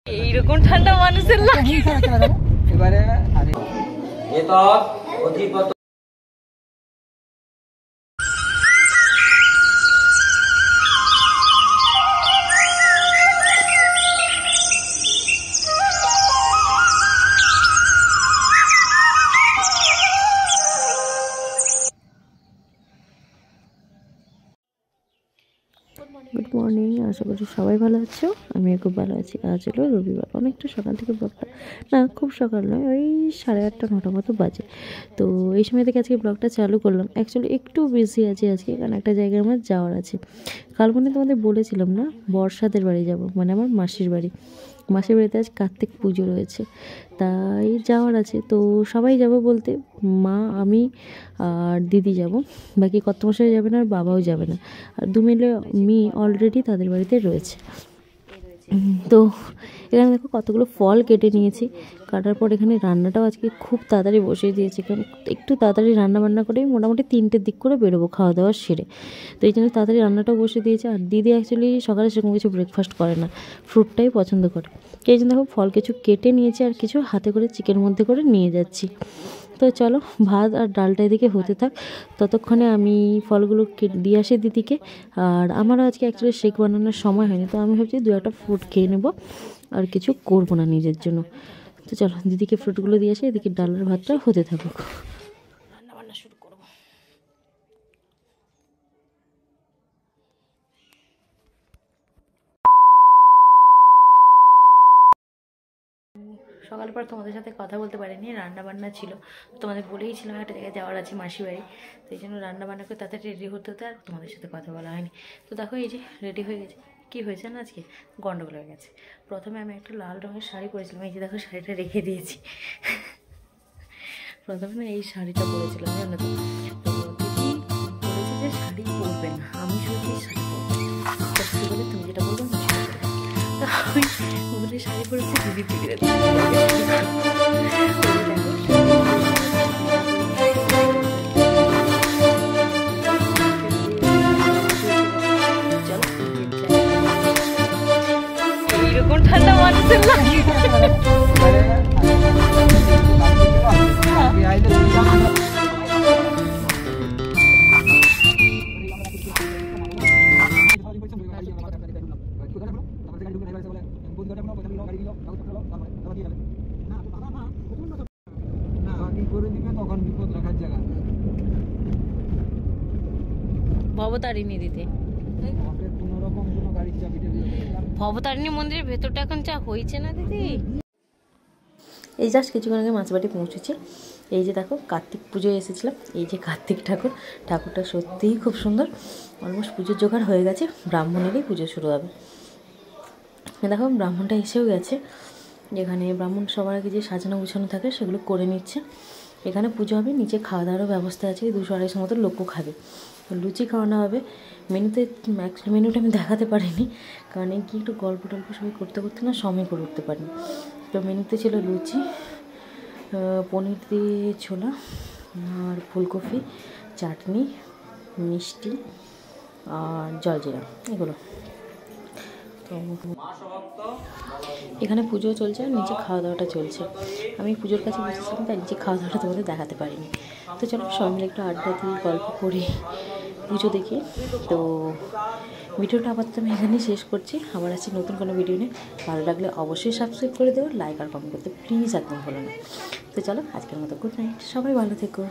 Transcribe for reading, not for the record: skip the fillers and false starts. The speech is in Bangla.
এইরকম ঠান্ডা মানুষের লাগে এবারে অধিপত গুড মর্নিং, আশা করি সবাই ভালো আছো। আমিও খুব ভালো আছি। আজ হলো রবিবার, অনেকটা সকাল থেকে ব্লগটা, না খুব সকাল নয়, ওই 8:30 9টা মতো বাজে। তো এই সময় থেকে আজকে ব্লগটা চালু করলাম। অ্যাকচুয়ালি একটু বিজি আছি আজকে, কারণ একটা জায়গায় আমার যাওয়ার আছে। কাল মনে তোমাদের বলেছিলাম না, বর্ষাদের বাড়ি যাব, মানে আমার মাসির বাড়ি। মাসির বাড়িতে আজ কার্তিক পুজো রয়েছে, তাই যাওয়ার আছে। তো সবাই যাব বলতে মা, আমি আর দিদি যাব, বাকি কর্তামশাই যাবে না আর বাবাও যাবে না। আর মেয়ে অলরেডি তাদের বাড়িতে রয়েছে। তো এখানে দেখো কতগুলো ফল কেটে নিয়েছি। কাটার পর এখানে রান্নাটাও আজকে খুব তাড়াতাড়ি বসিয়ে দিয়েছি, কারণ একটু তাড়াতাড়ি রান্না বান্না করে মোটামুটি 3টের দিক করে বেরোবো খাওয়া দাওয়া সেরে। তো এই জন্য তাড়াতাড়ি রান্নাটাও বসিয়ে দিয়েছি। আর দিদি অ্যাকচুয়ালি সকালে সেরকম কিছু ব্রেকফাস্ট করে না, ফ্রুটটাই পছন্দ করে। এই জন্য দেখো ফল কিছু কেটে নিয়েছি আর কিছু হাতে করে চিকেন মধ্যে করে নিয়ে যাচ্ছি। তো চলো, ভাত আর ডালটা এদিকে হতে থাক, ততক্ষণে আমি ফলগুলো দিয়ে আসি দিদিকে। আর আমারও আজকে অ্যাকচুয়ালি শেক বানানোর সময় হয়নি, তো আমি ভাবছি 2-1টা ফ্রুট খেয়ে নেবো, আর কিছু করবো না নিজের জন্য। তো চলো দিদিকে ফ্রুটগুলো দিয়ে আসি, এদিকে ডালের ভাতটা হতে থাকুক। রান্নাবান্না শুরু করবো। সকাল পর তোমাদের সাথে কথা বলতে পারিনি, রান্না বান্না ছিল। তোমাদের বলেইছিলাম একটা জায়গায় যাওয়ার আছে মাসি বাড়ি, তো এই জন্য রান্না বান্না করে তাড়াতাড়ি রেডি হতে হতে আর তোমাদের সাথে কথা বলা হয়নি। তো দেখো এই যে রেডি হয়ে গেছে। কী হয়েছে না, আজকে গন্ডগোল হয়ে গেছে। প্রথমে আমি একটা লাল রঙের শাড়ি পরেছিলাম, এই যে দেখো শাড়িটা রেখে দিয়েছি। প্রথমে না এই শাড়িটা পরেছিলাম, জানো তো। তো দিদি বলেছে যে শাড়ি পরবে না, আমি শুধু শাড়ি পরবো। বলে তুমি যেটা বলবো আমি সেটা করবো। তো আমি বলে শাড়ি পরেছি, দিদি দিদিরা এইরকম ঠান্ডা মানুষের লাগে ভবতারিণী দিতে। ভবতারিণী মন্দিরের ভেতরটা এখন যা হয়েছে না দিদি। এই জাস্ট কিছুক্ষণ আগে মাছবাড়ি পৌঁছেছি। এই যে দেখো কার্তিক পুজোয় এসেছিলাম, এই যে কার্তিক ঠাকুরটা সত্যিই খুব সুন্দর। অলমোস্ট পুজোর জোগাড় হয়ে গেছে, ব্রাহ্মণেরই পুজো শুরু হবে। দেখো ব্রাহ্মণটা এসেও গেছে, যেখানে ব্রাহ্মণ সবার আগে যে সাজানো গুছানো থাকে সেগুলো করে নিচ্ছে। এখানে পুজো হবে, নিচে খাওয়া দাওয়ারও ব্যবস্থা আছে, 200-250 মতো লোকও খাবে। লুচি খাওয়ানো হবে। মেনুটা আমি দেখাতে পারিনি, কারণ এই কি একটু গল্প টল্প সবাই করতে করতে না সময় করে উঠতে পারিনি। তো মেনুতে ছিল লুচি, পনির দিয়ে ছোলা, আর ফুলকপি, চাটনি, মিষ্টি আর জলজিরা, এগুলো। তো এখানে পুজো চলছে আর নিচে খাওয়া দাওয়াটা চলছে। আমি পুজোর কাছে বসেছিলাম, তাই নিচে খাওয়া দাওয়াটা তোমাদের দেখাতে পারিনি। তো চলো সবাই মিলে একটু আড্ডা দিয়ে গল্প করি, পুজো দেখি। তো ভিডিওটা আপাতত আমি এখানেই শেষ করছি। আবার আছি নতুন কোনো ভিডিও নিয়ে। ভালো লাগলে অবশ্যই সাবস্ক্রাইব করে দেবো, লাইক আর কমেন্ট করতে প্লিজ একদম ভুলো না। তো চলো আজকের মতো গুড নাইট, সবাই ভালো থেকো।